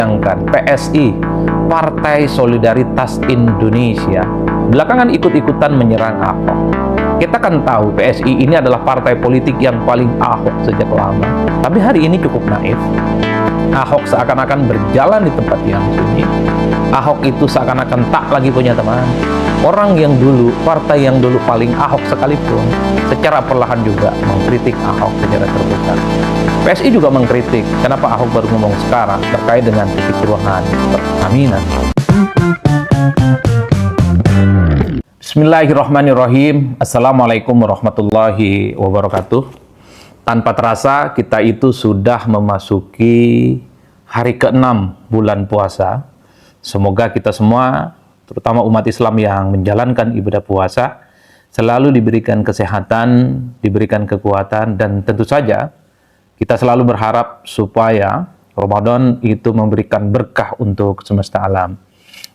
Sedangkan PSI, Partai Solidaritas Indonesia, belakangan ikut-ikutan menyerang Ahok. Kita kan tahu PSI ini adalah partai politik yang paling Ahok sejak lama. Tapi hari ini cukup naif. Ahok seakan-akan berjalan di tempat yang sunyi. Ahok itu seakan-akan tak lagi punya teman. Orang yang dulu, partai yang dulu paling Ahok sekalipun, secara perlahan juga mengkritik Ahok secara terbuka. PSI juga mengkritik kenapa Ahok baru ngomong sekarang terkait dengan kekisruhan Pertamina. Bismillahirrahmanirrahim. Assalamualaikum warahmatullahi wabarakatuh. Tanpa terasa kita itu sudah memasuki hari ke-6 bulan puasa. Semoga kita semua, terutama umat Islam yang menjalankan ibadah puasa, selalu diberikan kesehatan, diberikan kekuatan, dan tentu saja kita selalu berharap supaya Ramadan itu memberikan berkah untuk semesta alam.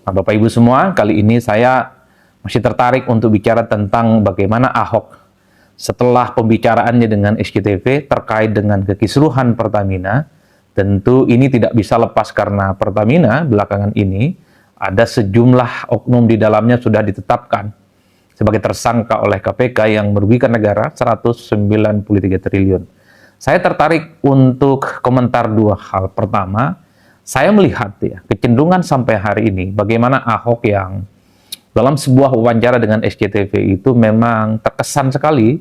Nah, Bapak Ibu semua, kali ini saya masih tertarik untuk bicara tentang bagaimana Ahok setelah pembicaraannya dengan SCTV terkait dengan kekisruhan Pertamina. Tentu ini tidak bisa lepas karena Pertamina belakangan ini ada sejumlah oknum di dalamnya sudah ditetapkan sebagai tersangka oleh KPK yang merugikan negara 193 triliun. Saya tertarik untuk komentar dua hal. Pertama, saya melihat kecenderungan sampai hari ini bagaimana Ahok yang dalam sebuah wawancara dengan SCTV itu memang terkesan sekali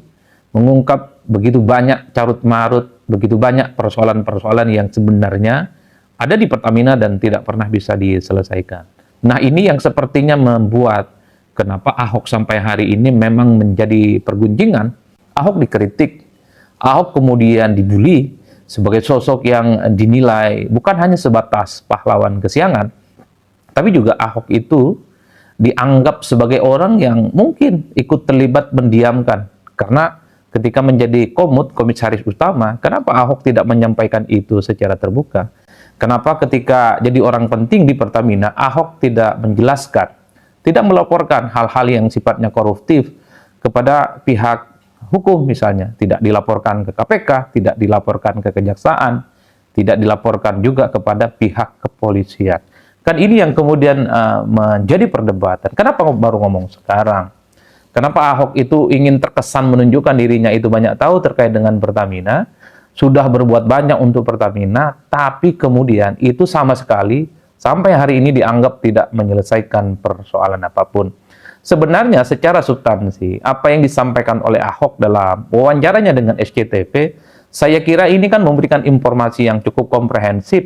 mengungkap begitu banyak carut-marut, begitu banyak persoalan-persoalan yang sebenarnya ada di Pertamina dan tidak pernah bisa diselesaikan. Nah, ini yang sepertinya membuat kenapa Ahok sampai hari ini memang menjadi pergunjingan. Ahok dikritik, Ahok kemudian dibully sebagai sosok yang dinilai bukan hanya sebatas pahlawan kesiangan, tapi juga Ahok itu dianggap sebagai orang yang mungkin ikut terlibat mendiamkan. Karena ketika menjadi komisaris utama, kenapa Ahok tidak menyampaikan itu secara terbuka? Kenapa ketika jadi orang penting di Pertamina, Ahok tidak menjelaskan, tidak melaporkan hal-hal yang sifatnya koruptif kepada pihak hukum misalnya, tidak dilaporkan ke KPK, tidak dilaporkan ke Kejaksaan, tidak dilaporkan juga kepada pihak kepolisian. Kan ini yang kemudian menjadi perdebatan. Kenapa baru ngomong sekarang? Kenapa Ahok itu ingin terkesan menunjukkan dirinya itu banyak tahu terkait dengan Pertamina, sudah berbuat banyak untuk Pertamina, tapi kemudian itu sama sekali sampai hari ini dianggap tidak menyelesaikan persoalan apapun. Sebenarnya secara substansi, apa yang disampaikan oleh Ahok dalam wawancaranya dengan SCTV, saya kira ini kan memberikan informasi yang cukup komprehensif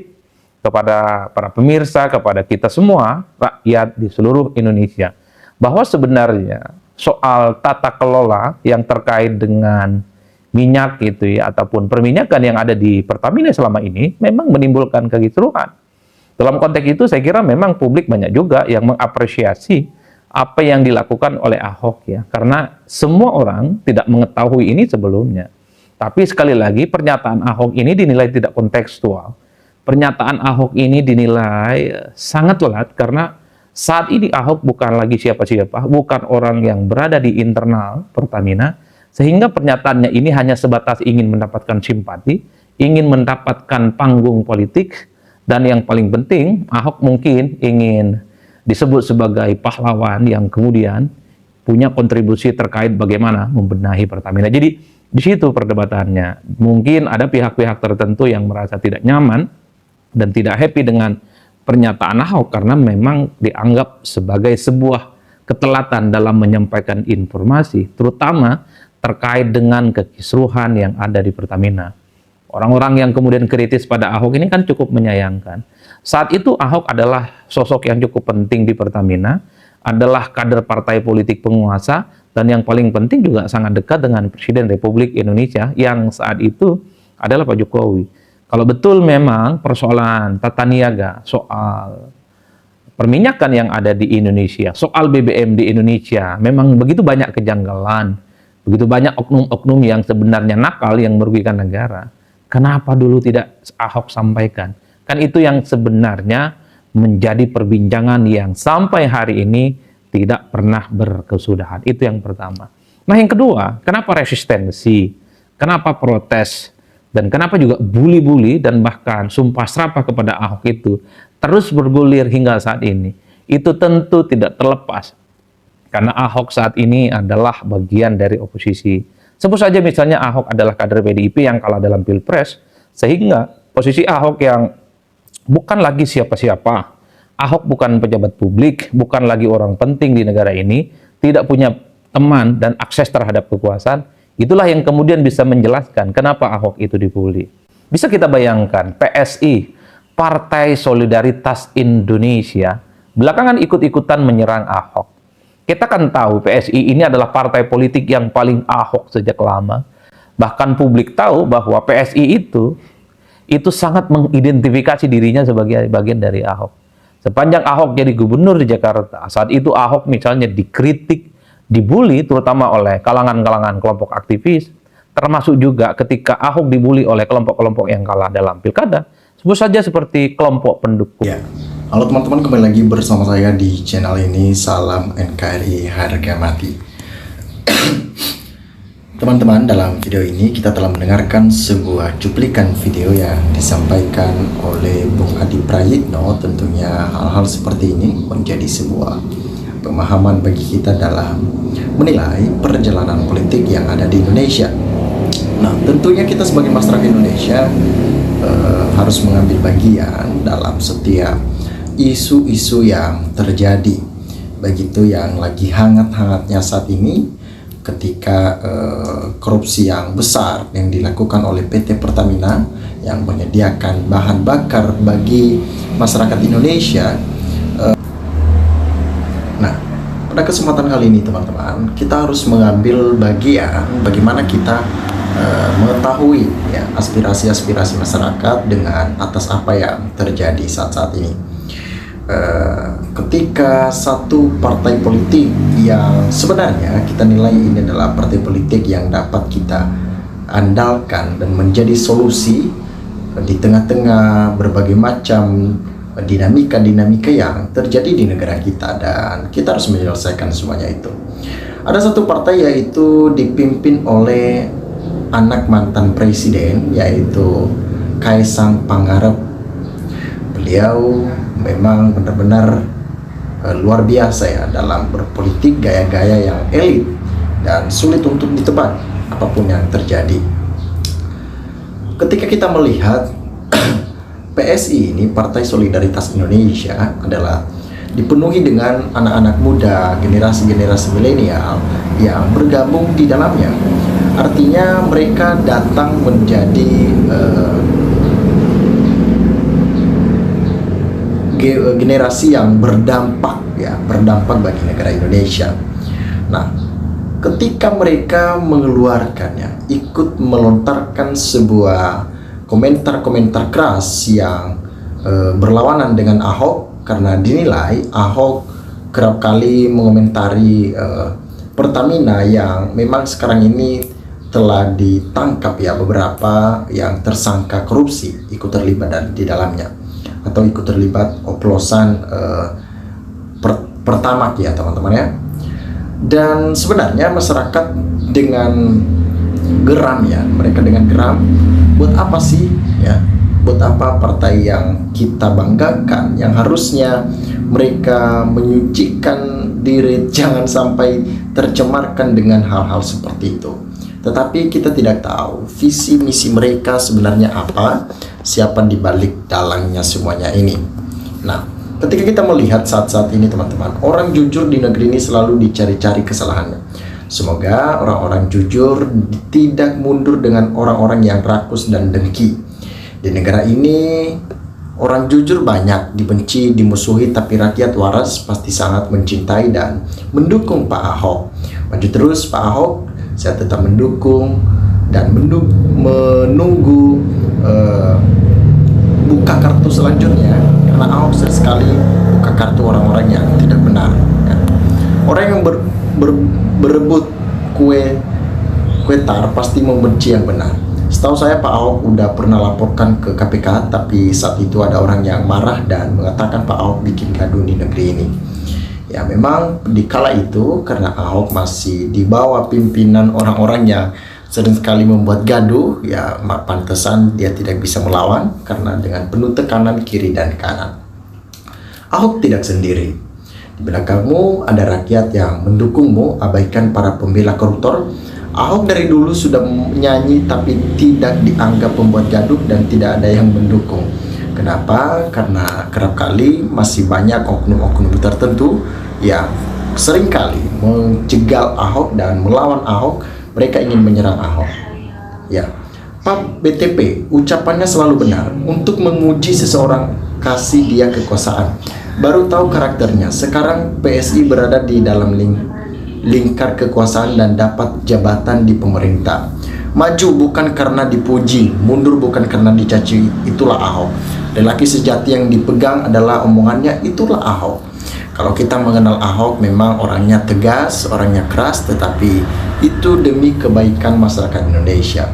kepada para pemirsa, kepada kita semua, rakyat di seluruh Indonesia, bahwa sebenarnya soal tata kelola yang terkait dengan minyak gitu ataupun perminyakan yang ada di Pertamina selama ini memang menimbulkan kekisruhan. Dalam konteks itu saya kira memang publik banyak juga yang mengapresiasi apa yang dilakukan oleh Ahok karena semua orang tidak mengetahui ini sebelumnya. Tapi sekali lagi pernyataan Ahok ini dinilai tidak kontekstual. Pernyataan Ahok ini dinilai sangat telat karena saat ini Ahok bukan lagi siapa-siapa, bukan orang yang berada di internal Pertamina, sehingga pernyataannya ini hanya sebatas ingin mendapatkan simpati, ingin mendapatkan panggung politik, dan yang paling penting, Ahok mungkin ingin disebut sebagai pahlawan yang kemudian punya kontribusi terkait bagaimana membenahi Pertamina. Jadi di situ perdebatannya. Mungkin ada pihak-pihak tertentu yang merasa tidak nyaman dan tidak happy dengan pernyataan Ahok karena memang dianggap sebagai sebuah ketelatan dalam menyampaikan informasi, terutama terkait dengan kekisruhan yang ada di Pertamina. Orang-orang yang kemudian kritis pada Ahok ini kan cukup menyayangkan. Saat itu Ahok adalah sosok yang cukup penting di Pertamina, adalah kader partai politik penguasa, dan yang paling penting juga sangat dekat dengan Presiden Republik Indonesia yang saat itu adalah Pak Jokowi. Kalau betul memang persoalan tata niaga, soal perminyakan yang ada di Indonesia, soal BBM di Indonesia, memang begitu banyak kejanggalan, begitu banyak oknum-oknum yang sebenarnya nakal yang merugikan negara. Kenapa dulu tidak Ahok sampaikan? Kan itu yang sebenarnya menjadi perbincangan yang sampai hari ini tidak pernah berkesudahan. Itu yang pertama. Nah, yang kedua, kenapa resistensi? Kenapa protes? Dan kenapa juga bully-bully dan bahkan sumpah serapah kepada Ahok itu terus bergulir hingga saat ini, itu tentu tidak terlepas karena Ahok saat ini adalah bagian dari oposisi. Sebut saja misalnya Ahok adalah kader PDIP yang kalah dalam Pilpres, sehingga posisi Ahok yang bukan lagi siapa-siapa, Ahok bukan pejabat publik, bukan lagi orang penting di negara ini, tidak punya teman dan akses terhadap kekuasaan, itulah yang kemudian bisa menjelaskan kenapa Ahok itu dibully. Bisa kita bayangkan, PSI, Partai Solidaritas Indonesia, belakangan ikut-ikutan menyerang Ahok. Kita kan tahu PSI ini adalah partai politik yang paling Ahok sejak lama. Bahkan publik tahu bahwa PSI itu sangat mengidentifikasi dirinya sebagai bagian dari Ahok. Sepanjang Ahok jadi gubernur di Jakarta, saat itu Ahok misalnya dikritik, dibully terutama oleh kalangan-kalangan kelompok aktivis, termasuk juga ketika Ahok dibully oleh kelompok-kelompok yang kalah dalam pilkada, sebut saja seperti kelompok pendukung. Ya. Halo teman-teman, kembali lagi bersama saya di channel ini. Salam NKRI harga mati. Teman-teman, dalam video ini kita telah mendengarkan sebuah cuplikan video yang disampaikan oleh Bung Adi Prayitno. Tentunya hal-hal seperti ini menjadi sebuah pemahaman bagi kita dalam menilai perjalanan politik yang ada di Indonesia. Nah, tentunya kita sebagai masyarakat Indonesia harus mengambil bagian dalam setiap isu-isu yang terjadi, begitu yang lagi hangat-hangatnya saat ini ketika korupsi yang besar yang dilakukan oleh PT Pertamina yang menyediakan bahan bakar bagi masyarakat Indonesia. Nah, pada kesempatan kali ini teman-teman, kita harus mengambil bagian bagaimana kita mengetahui ya aspirasi-aspirasi masyarakat dengan atas apa yang terjadi saat-saat ini. Ketika satu partai politik yang sebenarnya kita nilai ini adalah partai politik yang dapat kita andalkan dan menjadi solusi di tengah-tengah berbagai macam dinamika-dinamika yang terjadi di negara kita, dan kita harus menyelesaikan semuanya itu. Ada satu partai yaitu dipimpin oleh anak mantan presiden, yaitu Kaesang Pangarep. Beliau memang benar-benar luar biasa ya dalam berpolitik, gaya-gaya yang elit dan sulit untuk ditebak apapun yang terjadi. Ketika kita melihat PSI ini, Partai Solidaritas Indonesia, adalah dipenuhi dengan anak-anak muda, generasi-generasi milenial yang bergabung di dalamnya. Artinya mereka datang menjadi generasi yang berdampak bagi negara Indonesia. Nah, ketika mereka mengeluarkannya, ikut melontarkan sebuah komentar-komentar keras yang berlawanan dengan Ahok, karena dinilai Ahok kerap kali mengomentari Pertamina yang memang sekarang ini telah ditangkap ya beberapa yang tersangka korupsi ikut terlibat di dalamnya, atau ikut terlibat oplosan Pertamax ya teman-teman ya. Dan sebenarnya masyarakat dengan geram ya, mereka dengan geram, buat apa sih ya, buat apa partai yang kita banggakan, yang harusnya mereka menyucikan diri jangan sampai tercemarkan dengan hal-hal seperti itu. Tetapi kita tidak tahu visi misi mereka sebenarnya apa, siapa di balik dalangnya semuanya ini. Nah, ketika kita melihat saat-saat ini teman-teman, orang jujur di negeri ini selalu dicari-cari kesalahannya. Semoga orang-orang jujur tidak mundur dengan orang-orang yang rakus dan dengki. Di negara ini orang jujur banyak dibenci, dimusuhi, tapi rakyat waras pasti sangat mencintai dan mendukung Pak Ahok. Maju terus Pak Ahok, saya tetap mendukung dan menunggu buka kartu selanjutnya, karena Ahok sering sekali buka kartu orang-orang yang tidak benar ya. Orang yang berebut kue tar pasti membenci yang benar. Setahu saya Pak Ahok udah pernah laporkan ke KPK, tapi saat itu ada orang yang marah dan mengatakan Pak Ahok bikin gaduh di negeri ini. Ya memang di kala itu karena Ahok masih di bawah pimpinan orang-orang yang sering sekali membuat gaduh, ya pantesan dia tidak bisa melawan karena dengan penuh tekanan kiri dan kanan. Ahok tidak sendiri. Di belakangmu ada rakyat yang mendukungmu, abaikan para pembela koruptor. Ahok dari dulu sudah menyanyi tapi tidak dianggap pembuat gaduh dan tidak ada yang mendukung. Kenapa? Karena kerap kali masih banyak oknum-oknum tertentu yang seringkali menjegal Ahok dan melawan Ahok. Mereka ingin menyerang Ahok. Ya, Pak BTP ucapannya selalu benar untuk memuji seseorang, kasih dia kekuasaan. Baru tahu karakternya. Sekarang PSI berada di dalam lingkar kekuasaan dan dapat jabatan di pemerintah. Maju bukan karena dipuji, mundur bukan karena dicaci, itulah Ahok. Lelaki sejati yang dipegang adalah omongannya, itulah Ahok. Kalau kita mengenal Ahok, memang orangnya tegas, orangnya keras, tetapi itu demi kebaikan masyarakat Indonesia.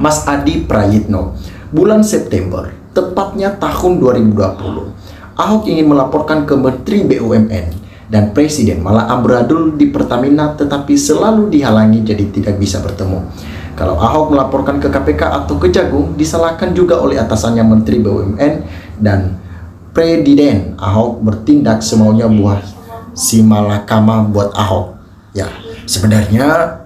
Mas Adi Prayitno, bulan September, tepatnya tahun 2020, Ahok ingin melaporkan ke Menteri BUMN dan Presiden, malah amburadul di Pertamina, tetapi selalu dihalangi jadi tidak bisa bertemu. Kalau Ahok melaporkan ke KPK atau Kejagung, disalahkan juga oleh atasannya Menteri BUMN dan Presiden. Ahok bertindak semaunya, buah si malakama buat Ahok. Ya, sebenarnya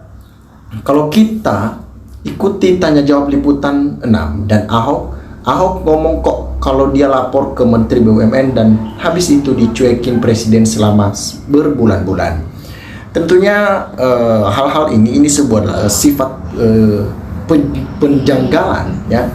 kalau kita ikuti tanya jawab liputan 6 dan Ahok ngomong kok kalau dia lapor ke Menteri BUMN dan habis itu dicuekin Presiden selama berbulan-bulan. Tentunya hal-hal ini sebuah sifat penjanggalan, ya,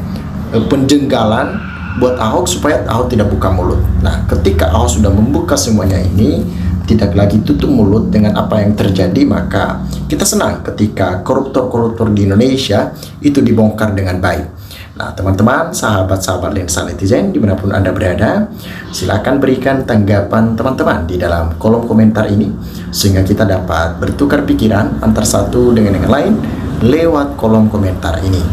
penjenggalan buat Ahok supaya Ahok tidak buka mulut. Nah, ketika Ahok sudah membuka semuanya ini, tidak lagi tutup mulut dengan apa yang terjadi, maka kita senang ketika koruptor-koruptor di Indonesia itu dibongkar dengan baik. Nah, teman-teman, sahabat-sahabat lensa netizen dimanapun Anda berada, silakan berikan tanggapan teman-teman di dalam kolom komentar ini sehingga kita dapat bertukar pikiran antar satu dengan yang lain lewat kolom komentar ini.